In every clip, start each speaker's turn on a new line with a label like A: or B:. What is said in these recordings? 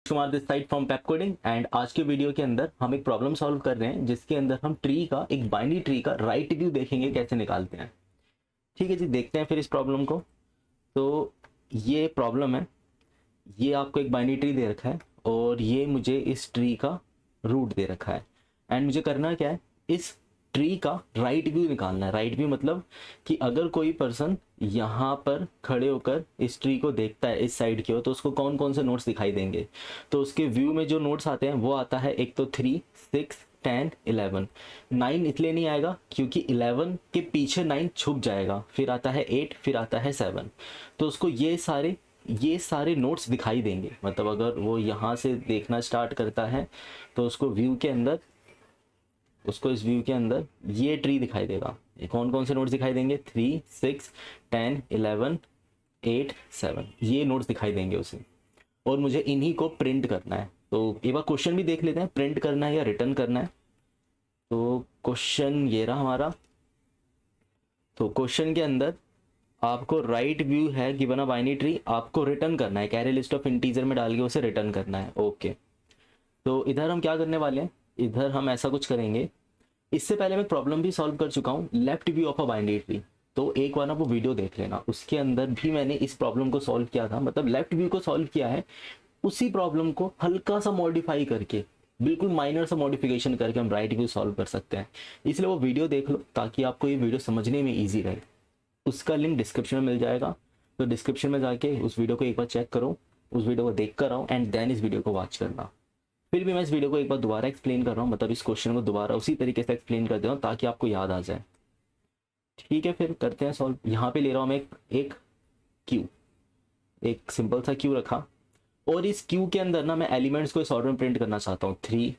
A: Kumar this side from Pep coding and आज के video के अंदर हम एक प्रॉब्लम सॉल्व कर रहे हैं जिसके अंदर हम ट्री का एक बाइनरी ट्री का राइट व्यू देखेंगे कैसे निकालते हैं। ठीक है जी, देखते हैं फिर इस प्रॉब्लम को। तो ये प्रॉब्लम है, ये आपको एक बाइनरी ट्री दे रखा है और ये मुझे इस ट्री का रूट दे रखा है एंड मुझे करना क्या है, इस ट्री का राइट व्यू निकालना है। राइट व्यू मतलब कि अगर कोई पर्सन यहाँ पर खड़े होकर इस ट्री को देखता है इस साइड की ओर तो उसको कौन कौन से नोट्स दिखाई देंगे। तो उसके व्यू में जो नोट्स आते हैं वो आता है एक तो 3, 6, 10, 11। 9 इसलिए नहीं आएगा क्योंकि 11 के पीछे 9 छुप जाएगा, फिर आता है 8, फिर आता है 7। तो उसको ये सारे नोट्स दिखाई देंगे। मतलब अगर वो यहाँ से देखना स्टार्ट करता है तो उसको इस व्यू के अंदर ये ट्री दिखाई देगा। कौन कौन से नोट्स दिखाई देंगे? 3, 6, 10, 11, 8, 7 ये नोट्स दिखाई देंगे उसे। और मुझे इन्हीं को प्रिंट करना है। तो एक बार क्वेश्चन भी देख लेते हैं, प्रिंट करना है या रिटर्न करना है। तो क्वेश्चन ये रहा हमारा। तो क्वेश्चन के अंदर आपको राइट व्यू है गिवन अ बाइनरी ट्री, आपको रिटर्न करना है, कैरी लिस्ट ऑफ इंटीजर में डाल के उसे रिटर्न करना है। ओके, तो इधर हम क्या करने वाले हैं, इधर हम ऐसा कुछ करेंगे। इससे पहले मैं प्रॉब्लम भी सॉल्व कर चुका हूँ, left view of a binary tree. तो एक बार ना वो वीडियो देख लेना, उसके अंदर भी मैंने इस प्रॉब्लम को सॉल्व किया था। मतलब लेफ्ट व्यू को सॉल्व किया है, उसी प्रॉब्लम को हल्का सा मॉडिफाई करके, बिल्कुल माइनर सा मॉडिफिकेशन करके हम राइट व्यू सॉल्व कर सकते हैं। इसलिए वो वीडियो देख लो ताकि आपको ये वीडियो समझने में ईजी रहे। उसका लिंक डिस्क्रिप्शन में मिल जाएगा, तो डिस्क्रिप्शन में जाके उस वीडियो को एक बार चेक करो, उस वीडियो को देख कर आओ एंड देन इस वीडियो को वॉच करना। फिर भी मैं इस वीडियो को एक बार दोबारा एक्सप्लेन कर रहा हूँ, मतलब इस क्वेश्चन को दोबारा उसी तरीके से एक्सप्लेन कर दे रहा हूँ ताकि आपको याद आ जाए। ठीक है, फिर करते हैं सॉल्व। यहाँ पे ले रहा हूँ मैं एक क्यू, एक सिंपल सा क्यू रखा और इस क्यू के अंदर ना मैं एलिमेंट्स को इस ऑर्डर में प्रिंट करना चाहता हूँ। 3,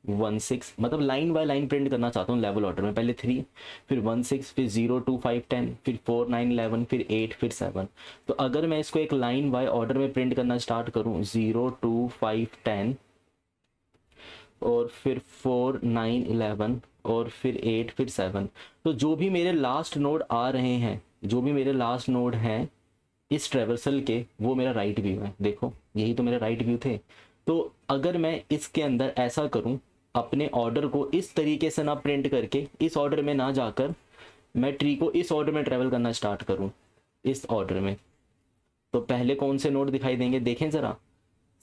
A: 1, 6 मतलब लाइन बाय लाइन प्रिंट करना चाहता हूँ लेवल ऑर्डर में। पहले 3, फिर 1, 6, फिर 0, 2, 5, 10, फिर 4, 9, 11, फिर 8, फिर 7। तो अगर मैं इसको एक लाइन बाय ऑर्डर में प्रिंट करना स्टार्ट करूँ, 0, 2, 5, 10 और फिर 4, 9, 11 और फिर 8, फिर 7। तो जो भी मेरे लास्ट नोड आ रहे हैं, जो भी मेरे लास्ट नोड हैं इस ट्रेवर्सल के, वो मेरा राइट व्यू है। देखो यही तो मेरे राइट व्यू थे। तो अगर मैं इसके अंदर ऐसा करूं, अपने ऑर्डर को इस तरीके से ना प्रिंट करके इस ऑर्डर में ना जाकर मैं ट्री को इस ऑर्डर में ट्रेवल करना स्टार्ट करूं, इस ऑर्डर में, तो पहले कौन से नोड दिखाई देंगे देखें ज़रा।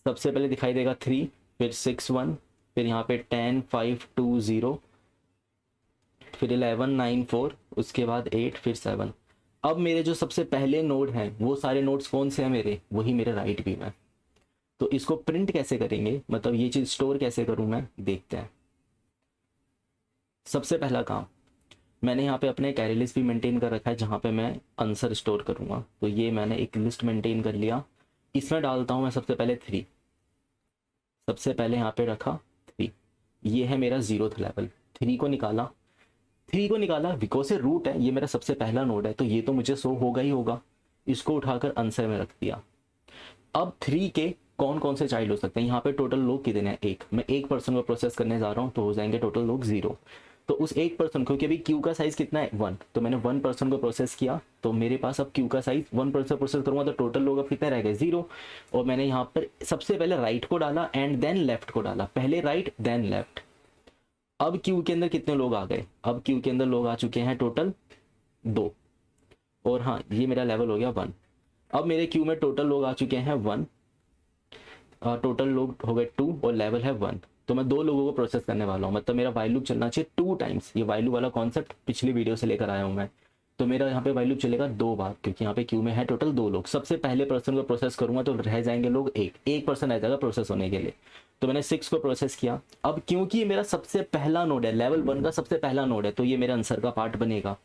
A: सबसे पहले दिखाई देगा 3, फिर 6, 1, फिर यहाँ पे 10, 5, 2, 0, फिर 11, 9, 4, उसके बाद 8, फिर 7। अब मेरे जो सबसे पहले नोड हैं वो सारे नोड्स कौन से हैं मेरे, वही मेरे राइट व्यू में। तो इसको प्रिंट कैसे करेंगे, मतलब ये चीज़ स्टोर कैसे करूँ मैं, देखते हैं। सबसे पहला काम, मैंने यहाँ पे अपने कैरी लिस्ट भी मेंटेन कर रखा है जहाँ पे मैं आंसर स्टोर करूँगा। तो ये मैंने एक लिस्ट मेंटेन कर लिया, इसमें डालता हूँ मैं सबसे पहले 3। सबसे पहले यहाँ पे रखा 3, ये है मेरा 0th लेवल। 3 को निकाला बिकॉज से रूट है, ये मेरा सबसे पहला नोड है तो ये तो मुझे शो होगा ही होगा। इसको उठाकर आंसर में रख दिया। अब 3 के कौन कौन से चाइल्ड हो सकते हैं, यहाँ पे टोटल लोग कितने हैं, एक। मैं एक पर्सन को प्रोसेस करने जा रहा हूँ तो हो जाएंगे टोटल लोग 0। तो उस एक पर्सन को, क्योंकि अभी क्यू का साइज कितना है 1, तो मैंने 1 पर्सन को प्रोसेस किया। तो मेरे पास अब क्यू का साइज 1 पर्सन प्रोसेस करूँगा तो टोटल लोग अब कितने रह गए 0। और मैंने यहाँ पर सबसे पहले राइट को डाला एंड देन लेफ्ट को डाला, पहले राइट देन लेफ्ट। अब क्यू के अंदर कितने लोग आ गए, अब क्यू के अंदर लोग आ चुके हैं टोटल 2। और हाँ, ये मेरा लेवल हो गया 1। अब मेरे क्यू में टोटल लोग आ चुके हैं 1, टोटल लोग हो गए 2 और लेवल है 1। तो मैं 2 लोगों को प्रोसेस करने वाला हूँ, मतलब मेरा वाइल लूप चलना चाहिए 2 टाइम्स। ये वाइल लूप वाला कॉन्सेप्ट पिछली वीडियो से लेकर आया हूँ मैं। तो मेरा यहाँ पे वाइल लूप चलेगा 2 बार, क्योंकि यहाँ पे क्यू में है टोटल 2 लोग। सबसे पहले पर्सन को प्रोसेस करूंगा तो रह जाएंगे लोग एक पर्सन रह जाएगा प्रोसेस होने के लिए। तो मैंने 6 को प्रोसेस किया। अब क्योंकि ये मेरा सबसे पहला नोड है, लेवल 1 का सबसे पहला नोड है, तो ये मेरे आंसर का पार्ट बनेगा।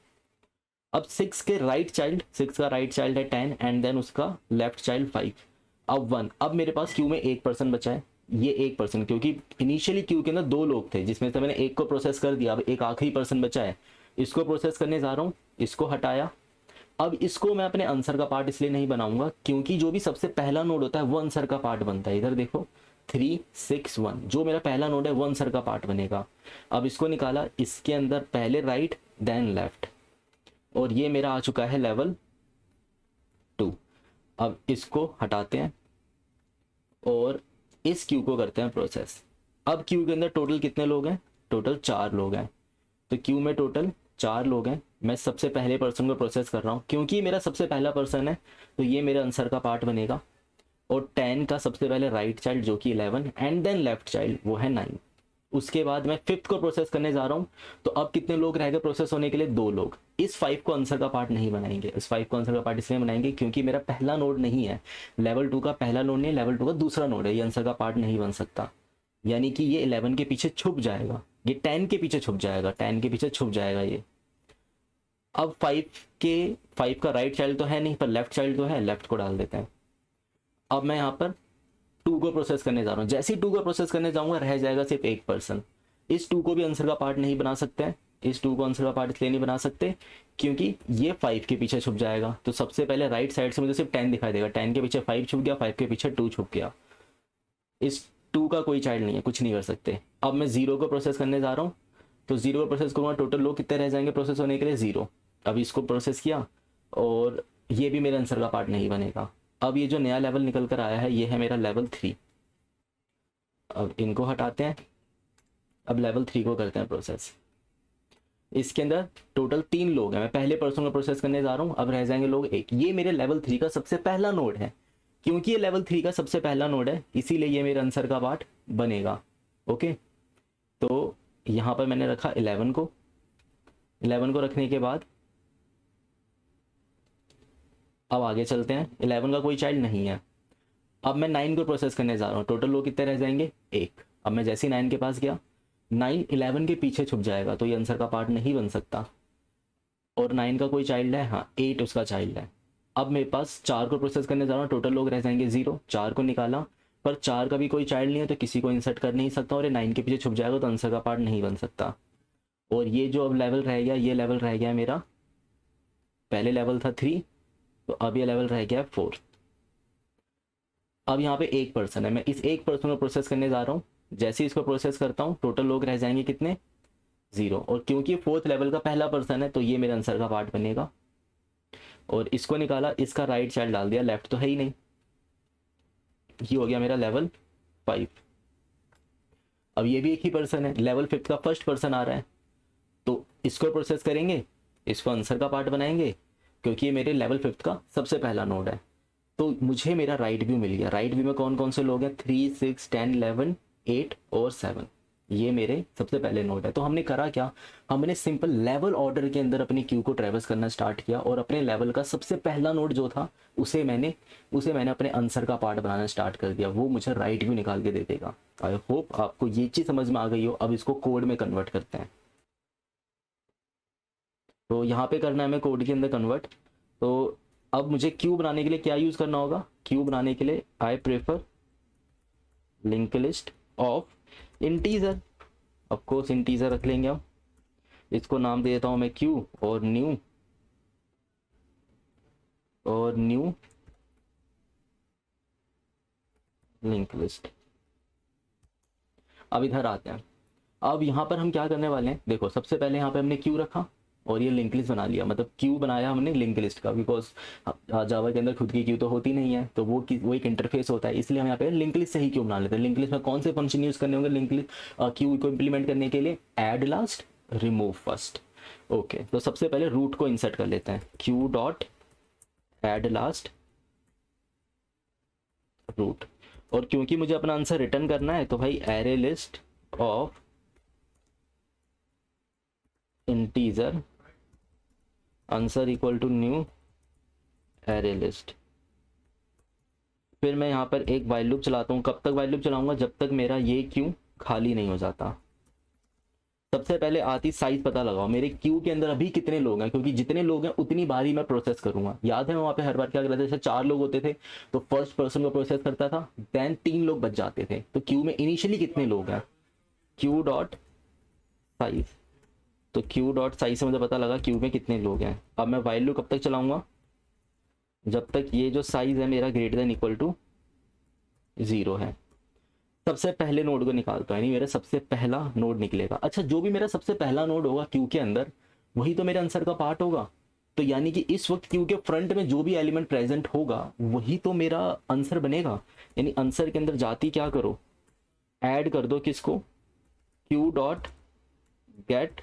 A: अब 6 के राइट चाइल्ड, 6 का राइट चाइल्ड है 10 एंड देन उसका लेफ्ट चाइल्ड 5। अब 1, अब मेरे पास क्यू में एक पर्सन बचा है, ये एक पर्सन, क्योंकि इनिशियली क्यू के अंदर 2 लोग थे जिसमें से मैंने एक को प्रोसेस कर दिया। अब एक आखिरी पर्सन बचा है, इसको प्रोसेस करने जा रहा हूँ, इसको हटाया। अब इसको मैं अपने आंसर का पार्ट इसलिए नहीं बनाऊंगा क्योंकि जो भी सबसे पहला नोड होता है वो आंसर का पार्ट बनता है। इधर देखो 3, 6, 1, जो मेरा पहला नोड है वो आंसर का पार्ट बनेगा। अब इसको निकाला, इसके अंदर पहले राइट देन लेफ्ट, और ये मेरा आ चुका है लेवल 2। अब इसको हटाते हैं और इस क्यू को करते हैं प्रोसेस। अब क्यू के अंदर टोटल कितने लोग हैं, टोटल 4 लोग हैं, तो क्यू में टोटल 4 लोग हैं। मैं सबसे पहले पर्सन को प्रोसेस कर रहा हूँ, क्योंकि मेरा सबसे पहला पर्सन है तो ये मेरे आंसर का पार्ट बनेगा। और 10 का सबसे पहले राइट चाइल्ड जो कि 11 एंड देन लेफ्ट चाइल्ड वो है 9। उसके बाद मैं 5th को प्रोसेस करने जा रहा हूँ, तो अब कितने लोग रह गए प्रोसेस होने के लिए, 2 लोग। इस 5 को आंसर का पार्ट नहीं बनाएंगे, इस 5 को आंसर का पार्ट इसलिए बनाएंगे क्योंकि मेरा पहला नोड नहीं है, लेवल 2 का पहला नोड नहीं है, लेवल 2 का दूसरा नोड है, ये आंसर का पार्ट नहीं बन सकता। यानी कि ये 11 के पीछे छुप जाएगा, ये 10 के पीछे छुप जाएगा, 10 के पीछे छुप जाएगा ये। अब 5 का राइट चाइल्ड तो है नहीं, पर लेफ्ट चाइल्ड तो है, लेफ्ट को डाल देते हैं। अब मैं यहाँ पर 2 को प्रोसेस करने जा रहा हूँ, जैसे ही 2 को प्रोसेस करने जाऊंगा रह जाएगा सिर्फ एक पर्सन। इस 2 को भी आंसर का पार्ट नहीं बना सकते हैं, इस 2 को आंसर का पार्ट इसलिए नहीं बना सकते क्योंकि ये 5 के पीछे छुप जाएगा। तो सबसे पहले राइट साइड से मुझे सिर्फ 10 दिखाई देगा, 10 के पीछे 5 छुप गया, 5 के पीछे 2 छुप गया। इस 2 का कोई चाइल्ड नहीं है, कुछ नहीं कर सकते। अब मैं 0 को प्रोसेस करने जा रहा हूँ, तो 0 को प्रोसेस करूँगा, टोटल लोग कितने रह जाएंगे प्रोसेस होने के लिए, 0। अब इसको प्रोसेस किया और ये भी मेरे आंसर का पार्ट नहीं बनेगा। अब ये जो नया लेवल निकल कर आया है ये है मेरा लेवल 3। अब इनको हटाते हैं, अब लेवल 3 को करते हैं प्रोसेस। इसके अंदर टोटल 3 लोग हैं, मैं पहले पर्सन को प्रोसेस करने जा रहा हूँ, अब रह जाएंगे लोग 1। ये मेरे लेवल 3 का सबसे पहला नोड है, क्योंकि ये लेवल 3 का सबसे पहला नोड है इसीलिए ये मेरे आंसर का पार्ट बनेगा। ओके, तो यहाँ पर मैंने रखा 11 को। 11 को रखने के बाद अब आगे चलते हैं। 11 का कोई चाइल्ड नहीं है। अब मैं 9 को प्रोसेस करने जा रहा हूँ, टोटल लोग कितने रह जाएंगे, 1। अब मैं जैसे ही 9 के पास गया, 9 11 के पीछे छुप जाएगा, तो ये आंसर का पार्ट नहीं बन सकता। और 9 का कोई चाइल्ड है, हाँ 8 उसका चाइल्ड है। अब मेरे पास 4 को प्रोसेस करने जा रहा हूँ, टोटल लोग रह जाएंगे 0। 4 को निकाला, पर 4 का भी कोई चाइल्ड नहीं है तो किसी को इंसर्ट कर नहीं सकता, और ये 9 के पीछे छुप जाएगा तो आंसर का पार्ट नहीं बन सकता। और ये जो अब लेवल रह गया, ये लेवल रह गया मेरा, पहले लेवल था 3, तो अब ये लेवल रह गया 4। अब यहाँ पे एक पर्सन है, मैं इस एक पर्सन को प्रोसेस करने जा रहा हूँ। जैसे ही इसको प्रोसेस करता हूँ टोटल लोग रह जाएंगे कितने, 0। और क्योंकि 4th लेवल का पहला पर्सन है तो ये मेरे आंसर का पार्ट बनेगा। और इसको निकाला, इसका राइट चाइल्ड डाल दिया, लेफ्ट तो है ही नहीं, ये हो गया मेरा लेवल 5। अब ये भी एक ही पर्सन है, लेवल 5 का फर्स्ट पर्सन आ रहा है, तो इसको प्रोसेस करेंगे, इसको आंसर का पार्ट बनाएंगे क्योंकि ये मेरे लेवल 5 का सबसे पहला नोड है। तो मुझे मेरा राइट व्यू मिल गया। राइट व्यू में कौन कौन से लोग हैं, 3 6 10 11 8 और 7, ये मेरे सबसे पहले नोड है। तो हमने करा क्या, हमने सिंपल लेवल ऑर्डर के अंदर अपनी क्यू को ट्रेवर्स करना स्टार्ट किया और अपने लेवल का सबसे पहला नोड जो था उसे मैंने अपने आंसर का पार्ट बनाना स्टार्ट कर दिया। वो मुझे राइट व्यू निकाल के दे देगा। आई होप आपको ये चीज़ समझ में आ गई हो। अब इसको कोड में कन्वर्ट करते हैं। तो यहाँ पे करना है हमें कोड के अंदर कन्वर्ट। तो अब मुझे क्यू बनाने के लिए क्या यूज़ करना होगा, क्यू बनाने के लिए I prefer link list of integer. Of course integer रख लेंगे हम। इसको नाम दे देता हूँ मैं क्यू और न्यू लिंक लिस्ट। अब इधर आते हैं। अब यहाँ पर हम क्या करने वाले हैं, देखो सबसे पहले यहाँ पे हमने क्यू रखा और ये लिंक लिस्ट बना लिया, मतलब क्यू बनाया हमने लिंक लिस्ट का, बिकॉज जावा के अंदर खुद की क्यू तो होती नहीं है, तो वो एक इंटरफेस होता है, इसलिए हम यहाँ पे लिंक लिस्ट से ही क्यू बना लेते हैं। लिंक लिस्ट में कौन से फंक्शन यूज करने होंगे लिंक लिस्ट क्यू को इंप्लीमेंट करने के लिए, add last remove first. Okay, तो सबसे पहले रूट को इंसर्ट कर लेते हैं, queue dot add last root. और क्योंकि मुझे अपना आंसर रिटर्न करना है तो भाई array list of integer answer equal to new array list. फिर मैं यहाँ पर एक वाइल लूप चलाता हूँ। कब तक वाइल लूप चलाऊंगा, जब तक मेरा ये क्यू खाली नहीं हो जाता। सबसे पहले आती साइज पता लगाओ, मेरे क्यू के अंदर अभी कितने लोग हैं, क्योंकि जितने लोग हैं उतनी बार ही मैं प्रोसेस करूंगा। याद है मैं वहाँ पे हर बार क्या करता था, जैसे 4 लोग होते थे तो फर्स्ट पर्सन को प्रोसेस करता था, देन 3 लोग बच जाते थे। तो क्यू में इनिशियली कितने लोग हैं, क्यू डॉट साइज। तो क्यू डॉट साइज से मुझे पता लगा क्यू में कितने लोग हैं। अब मैं वाइल लूप कब तक चलाऊंगा, जब तक ये जो साइज है मेरा ग्रेटर देन इक्वल टू 0 है। सबसे पहले नोड को निकालता है, यानी मेरा सबसे पहला नोड निकलेगा। अच्छा, जो भी मेरा सबसे पहला नोड होगा क्यू के अंदर वही तो मेरे आंसर का पार्ट होगा। तो यानी कि इस वक्त क्यू के फ्रंट में जो भी एलिमेंट प्रेजेंट होगा वही तो मेरा आंसर बनेगा। यानी आंसर के अंदर जाती क्या करो, ऐड कर दो किसको, क्यू डॉट गेट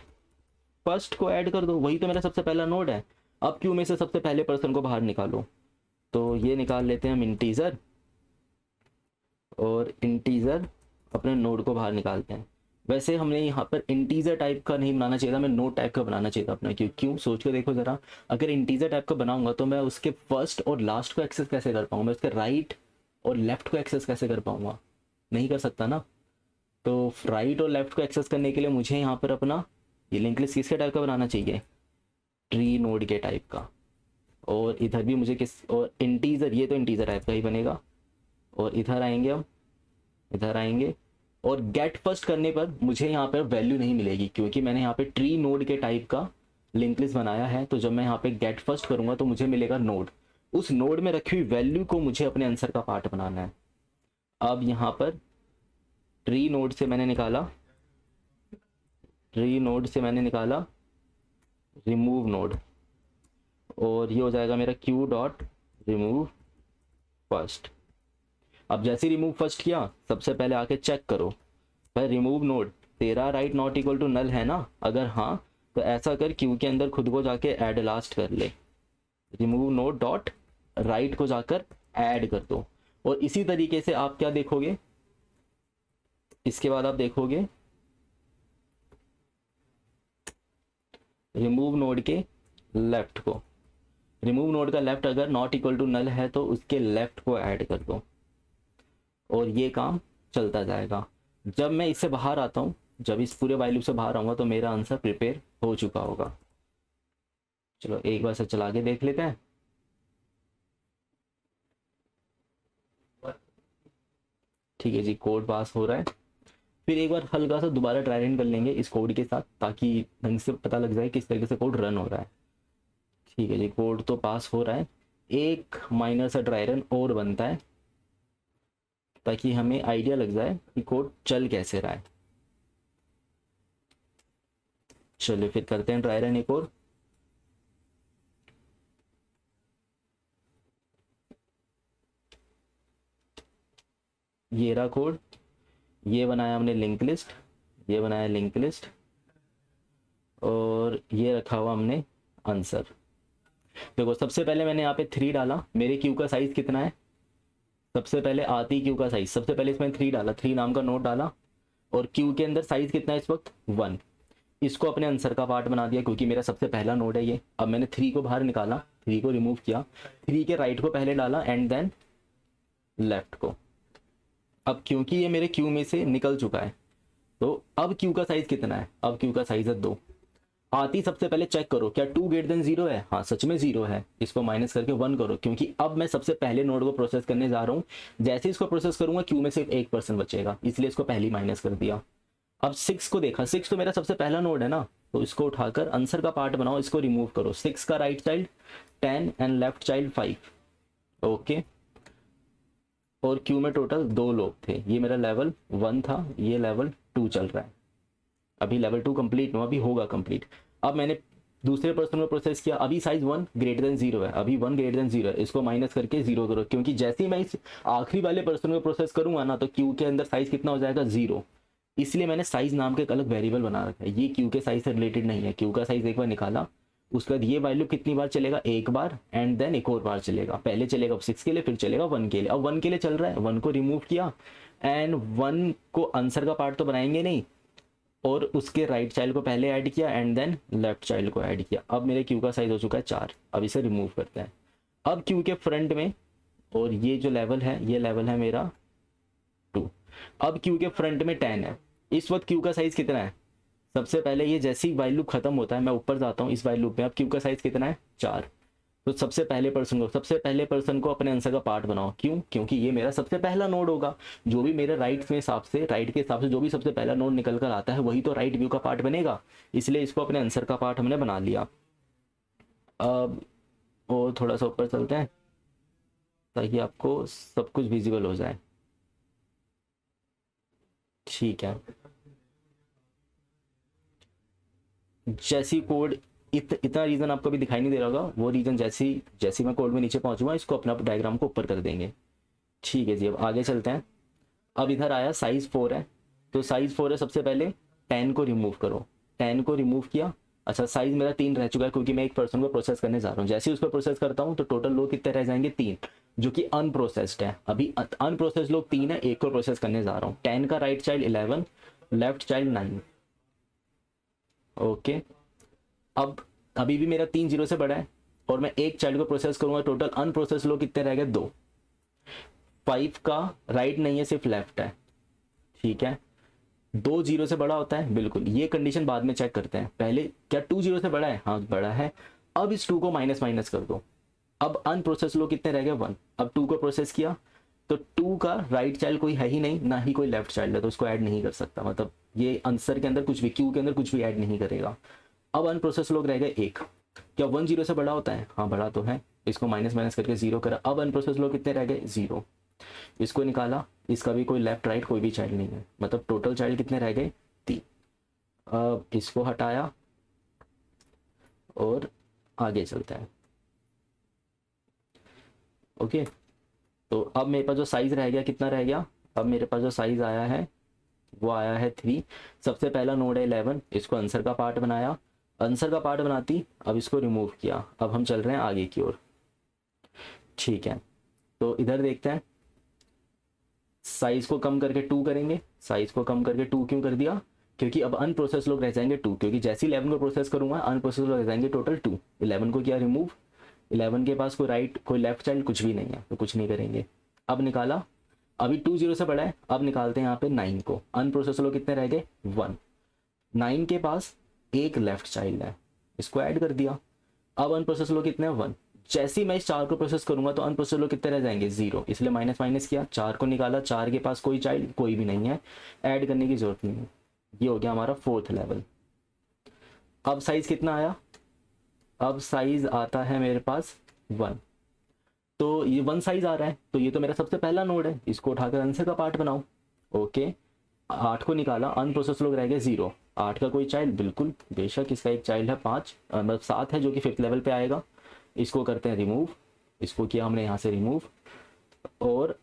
A: फर्स्ट को ऐड कर दो, वही तो मेरा सबसे पहला नोड है। अब क्यू में से सबसे पहले पर्सन को बाहर निकालो, तो ये निकाल लेते हैं हम इंटीजर, और इंटीजर अपने नोड को बाहर निकालते हैं। वैसे हमने यहाँ पर इंटीजर टाइप का नहीं बनाना चाहिए था, मैं नोड टाइप का बनाना चाहिए था अपना। क्यों सोच के देखो जरा, अगर इंटीजर टाइप का बनाऊंगा तो मैं उसके फर्स्ट और लास्ट को एक्सेस कैसे कर पाऊंगा, मैं उसके राइट और लेफ्ट को एक्सेस कैसे कर पाऊंगा, नहीं कर सकता ना। तो राइट और लेफ्ट को एक्सेस करने के लिए मुझे यहाँ पर अपना ये लिंक लिस्ट किसके टाइप का बनाना चाहिए, ट्री नोड के टाइप का। और इधर भी मुझे किस, और इंटीजर, ये तो इंटीजर टाइप का ही बनेगा। और इधर आएंगे हम, इधर आएंगे, और गेट फर्स्ट करने पर मुझे यहाँ पर वैल्यू नहीं मिलेगी क्योंकि मैंने यहाँ पे ट्री नोड के टाइप का लिंक लिस्ट बनाया है। तो जब मैं यहाँ पे गेट फर्स्ट करूँगा तो मुझे मिलेगा नोड, उस नोड में रखी हुई वैल्यू को मुझे अपने आंसर का पार्ट बनाना है। अब यहाँ पर ट्री नोड से मैंने निकाला, ट्री नोड से मैंने निकाला रिमूव नोड, और ये हो जाएगा मेरा क्यू डॉट रिमूव फर्स्ट। अब जैसे रिमूव फर्स्ट किया, सबसे पहले आके चेक करो भाई रिमूव नोड तेरा right not equal to null है ना, अगर हाँ तो ऐसा कर क्यू के अंदर खुद को जाके ऐड लास्ट कर ले, रिमूव नोड डॉट राइट को जाकर ऐड कर दो। और इसी तरीके से आप क्या देखोगे, इसके बाद आप देखोगे रिमूव नोड के लेफ्ट को, रिमूव नोड का लेफ्ट अगर नॉट इक्वल टू नल है तो उसके लेफ्ट को ऐड कर दो, और ये काम चलता जाएगा। जब मैं इससे बाहर आता हूँ, जब इस पूरे वाइल लूप से बाहर आऊँगा तो मेरा आंसर प्रिपेयर हो चुका होगा। चलो एक बार से चला के देख लेते हैं। ठीक है जी, कोड पास हो रहा है। फिर एक बार हल्का सा दोबारा ट्राई रन कर लेंगे इस कोड के साथ, ताकि ढंग से पता लग जाए किस तरीके से कोड रन हो रहा है। ठीक है जी, कोड तो पास हो रहा है, एक माइनर सा ट्राई रन और बनता है ताकि हमें आइडिया लग जाए कि कोड चल कैसे रहा है। चलिए फिर करते हैं ट्राई रन एक और। ये रहा कोड, ये बनाया हमने लिंक लिस्ट, ये बनाया लिंक लिस्ट, और ये रखा हुआ हमने आंसर। देखो सबसे पहले मैंने यहाँ पे 3 डाला, मेरे क्यू का साइज कितना है, सबसे पहले आती क्यू का साइज, सबसे पहले इसमें 3 डाला, 3 नाम का नोट डाला, और क्यू के अंदर साइज कितना है इस वक्त 1। इसको अपने आंसर का पार्ट बना दिया क्योंकि मेरा सबसे पहला नोड है ये। अब मैंने 3 को बाहर निकाला, 3 को रिमूव किया, 3 के राइट को पहले डाला एंड देन लेफ्ट को। अब क्योंकि ये मेरे क्यू में से निकल चुका है तो अब क्यू का साइज कितना है, अब क्यू का साइज है 2। आती सबसे पहले चेक करो क्या 2 ग्रेटर देन 0 है, हाँ सच में 0 है, इसको माइनस करके 1 करो क्योंकि अब मैं सबसे पहले नोड को प्रोसेस करने जा रहा हूँ। जैसे इसको प्रोसेस करूंगा क्यू में सिर्फ 1% बचेगा, इसलिए इसको पहले माइनस कर दिया। अब 6 को देखा, 6 तो मेरा सबसे पहला नोड है ना, तो इसको उठाकर आंसर का पार्ट बनाओ, इसको रिमूव करो। 6 का right child 10 and left child 5, okay. और क्यू में टोटल 2 लोग थे, ये मेरा लेवल 1 था, ये लेवल 2 चल रहा है। अभी लेवल 2 कंप्लीट हुआ, अभी होगा कंप्लीट। अब मैंने दूसरे पर्सन में प्रोसेस किया, अभी साइज 1 ग्रेटर देन 0 है, अभी 1 ग्रेटर देन 0 है, इसको माइनस करके 0 करो क्योंकि जैसे ही मैं इस आखिरी वाले पर्सन में प्रोसेस करूंगा ना तो क्यू के अंदर साइज कितना हो जाएगा 0। इसलिए मैंने साइज नाम के एक अलग वेरिएबल बना रखा है, ये क्यू के साइज से रिलेटेड नहीं है। क्यू का साइज एक बार निकाला, उसके बाद ये वैल्यू कितनी बार चलेगा, एक बार एंड देन एक और बार चलेगा। पहले चलेगा 6 के लिए, फिर चलेगा 1 के लिए। अब 1 के लिए चल रहा है, 1 को रिमूव किया एंड 1 को आंसर का पार्ट तो बनाएंगे नहीं, और उसके राइट चाइल्ड को पहले ऐड किया एंड देन लेफ्ट चाइल्ड को ऐड किया। अब मेरे क्यू का साइज हो चुका है 4। अब इसे रिमूव करते हैं। अब क्यू के फ्रंट में, और ये जो लेवल है ये लेवल है मेरा 2। अब क्यू के फ्रंट में 10 है, इस वक्त क्यू का साइज कितना है, सबसे पहले ये जैसे ही वाइल लूप खत्म होता है मैं ऊपर जाता हूँ इस वाइल लूप में। अब क्यू का साइज कितना है 4। तो सबसे पहले पर्सन को अपने आंसर का पार्ट बनाओ। क्यों, क्योंकि ये मेरा सबसे पहला नोड होगा। जो भी मेरे राइट के हिसाब से जो भी सबसे पहला नोड निकल कर आता है वही तो राइट व्यू का पार्ट बनेगा, इसलिए इसको अपने आंसर का पार्ट हमने बना लिया। अब और थोड़ा सा ऊपर चलते हैं ताकि आपको सब कुछ विजिबल हो जाए। ठीक है, जैसी कोड इतना रीजन आपको भी दिखाई नहीं दे रहा होगा, वो रीजन जैसे जैसे मैं कोड में नीचे पहुंचूंगा इसको अपना डायग्राम को ऊपर कर देंगे। ठीक है जी, अब आगे चलते हैं। अब इधर आया साइज 4 है, तो साइज 4 है, सबसे पहले 10 को रिमूव करो। 10 को रिमूव किया। अच्छा, साइज मेरा 3 रह चुका है क्योंकि मैं एक पर्सन को प्रोसेस करने जा रहा हूँ। जैसे ही उसको प्रोसेस करता हूँ तो टोटल लोग कितने रह जाएंगे, 3, जो कि अनप्रोसेस्ड है। अभी अनप्रोसेस्ड लोग 3 है, एक को प्रोसेस करने जा रहा हूँ। 10 का right child 11, left child 9। Okay, अब अभी भी मेरा 3 जीरो से बड़ा है और मैं एक चाइल्ड को प्रोसेस करूंगा। टोटल अनप्रोसेस लोग कितने रह गए, 2। 5 का राइट नहीं है, सिर्फ लेफ्ट है। ठीक है, 2 जीरो से बड़ा होता है, बिल्कुल। ये कंडीशन बाद में चेक करते हैं, पहले क्या 2 जीरो से बड़ा है, हाँ बड़ा है। अब इस 2 को माइनस माइनस कर दो। अब अनप्रोसेस लोग कितने रह गए, 1। अब 2 को प्रोसेस किया तो 2 का राइट चाइल्ड कोई है ही नहीं, ना ही कोई लेफ्ट चाइल्ड है, तो उसको ऐड नहीं कर सकता। मतलब ये आंसर के अंदर कुछ भी, क्यू के अंदर कुछ भी ऐड नहीं करेगा। अब अनप्रोसेस लोग रह गए 1। क्या 1 जीरो से बड़ा होता है, हाँ बड़ा तो है। इसको माइनस माइनस करके 0 करा। अब अनप्रोसेस लोग कितने रह गए, 0। इसको निकाला, इसका भी कोई लेफ्ट राइट कोई भी चाइल्ड नहीं है, मतलब टोटल चाइल्ड कितने रह गए, 3। अब इसको हटाया और आगे चलता है। ओके, तो अब मेरे पास जो साइज रह गया, कितना रह गया, अब मेरे पास जो साइज आया है वो आया है 3। सबसे पहला नोड है 11, इसको आंसर का पार्ट बनाया। आंसर का पार्ट बनाती, अब इसको रिमूव किया। अब हम चल रहे हैं आगे की ओर। ठीक है, तो इधर देखते हैं। साइज को कम करके 2 करेंगे। साइज को कम करके 2 क्यों कर दिया, क्योंकि अब अनप्रोसेस लोग रह जाएंगे 2, क्योंकि जैसे 11 को प्रोसेस करूंगा अनप्रोसेस लोग रह जाएंगे टोटल 2। 11 को किया रिमूव। 11 के पास कोई राइट कोई लेफ्ट चाइल्ड कुछ भी नहीं है, तो कुछ नहीं करेंगे। अब निकाला, अभी 2 जीरो से बड़ा है। अब निकालते हैं यहाँ पे 9 को। अनप्रोसेस लोग कितने रह गए, 1। 9 के पास एक लेफ्ट चाइल्ड है, इसको ऐड कर दिया। अब अनप्रोसेस लोग कितने हैं, 1। जैसे ही मैं इस 4 को प्रोसेस करूंगा तो अनप्रोसेस लोग कितने रह जाएंगे, 0। इसलिए माइनस माइनस किया, 4 को निकाला। 4 के पास कोई चाइल्ड कोई भी नहीं है, ऐड करने की जरूरत नहीं है। ये हो गया हमारा 4th लेवल। अब साइज कितना आया, अब साइज आता है मेरे पास 1। तो ये 1 साइज आ रहा है, तो ये तो मेरा सबसे पहला नोड है, इसको उठाकर आंसर का पार्ट बनाओ। ओके, 8 को निकाला, अनप्रोसेस लोग रह गए 0। 8 का कोई चाइल्ड, बिल्कुल बेशक इसका एक चाइल्ड है 5, मतलब 7 है, जो कि 5th लेवल पे आएगा। इसको करते हैं रिमूव। इसको किया हमने यहाँ से रिमूव, और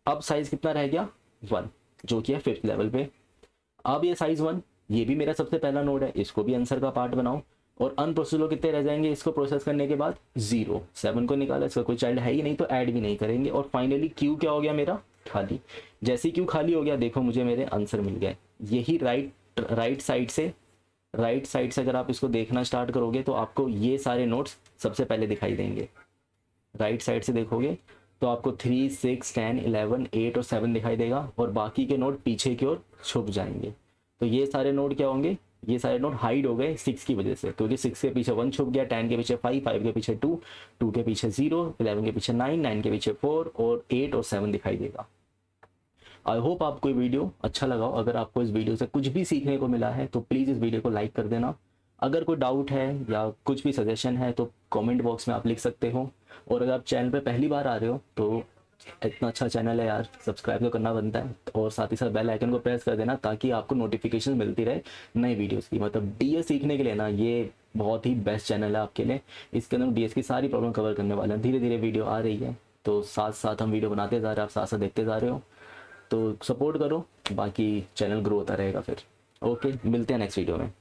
A: अब साइज कितना रह गया, 1, जो कि है 5th लेवल पे। अब ये साइज 1, ये भी मेरा सबसे पहला नोड है, इसको भी आंसर का पार्ट बनाओ। और अनप्रोसेस लोग कितने रह जाएंगे, इसको प्रोसेस करने के बाद 0। 7 को निकाला, इसका कोई चाइल्ड है ही नहीं, तो ऐड भी नहीं करेंगे। और फाइनली क्यू क्या हो गया मेरा, खाली। जैसे क्यू खाली हो गया, देखो मुझे मेरे आंसर मिल गए। यही राइट साइड से अगर आप इसको देखना स्टार्ट करोगे तो आपको ये सारे नोट्स सबसे पहले दिखाई देंगे। राइट साइड से देखोगे तो आपको 3, 6, 10, 11, 8 और 7 दिखाई देगा, और बाकी के नोट पीछे की ओर छुप जाएंगे। तो ये सारे नोट क्या होंगे, ये सारे नोट हाइड हो गए 6 की वजह से, क्योंकि 6 के पीछे 1 छुप गया, 10 के पीछे 5, 5 के पीछे 2, 2 के पीछे 0, 11 के पीछे 9, 9 के पीछे 4 और 8 और 7 दिखाई देगा। आई होप आपको ये वीडियो अच्छा लगा हो। अगर आपको इस वीडियो से कुछ भी सीखने को मिला है तो प्लीज़ इस वीडियो को लाइक कर देना। अगर कोई डाउट है या कुछ भी सजेशन है तो कमेंट बॉक्स में आप लिख सकते हो। और अगर आप चैनल पे पहली बार आ रहे हो तो इतना अच्छा चैनल है यार, सब्सक्राइब तो करना बनता है, और साथ ही साथ बेल आइकन को प्रेस कर देना ताकि आपको नोटिफिकेशन मिलती रहे नए वीडियोस की। मतलब डीएस सीखने के लिए ना ये बहुत ही बेस्ट चैनल है आपके लिए। इसके अंदर डीएस की सारी प्रॉब्लम कवर करने वाले हैं। धीरे धीरे वीडियो आ रही है, तो साथ साथ हम वीडियो बनाते जा रहे हैं, आप साथ साथ देखते जा रहे हो, तो सपोर्ट करो, बाकी चैनल ग्रो होता रहेगा फिर। ओके, मिलते हैं नेक्स्ट वीडियो में।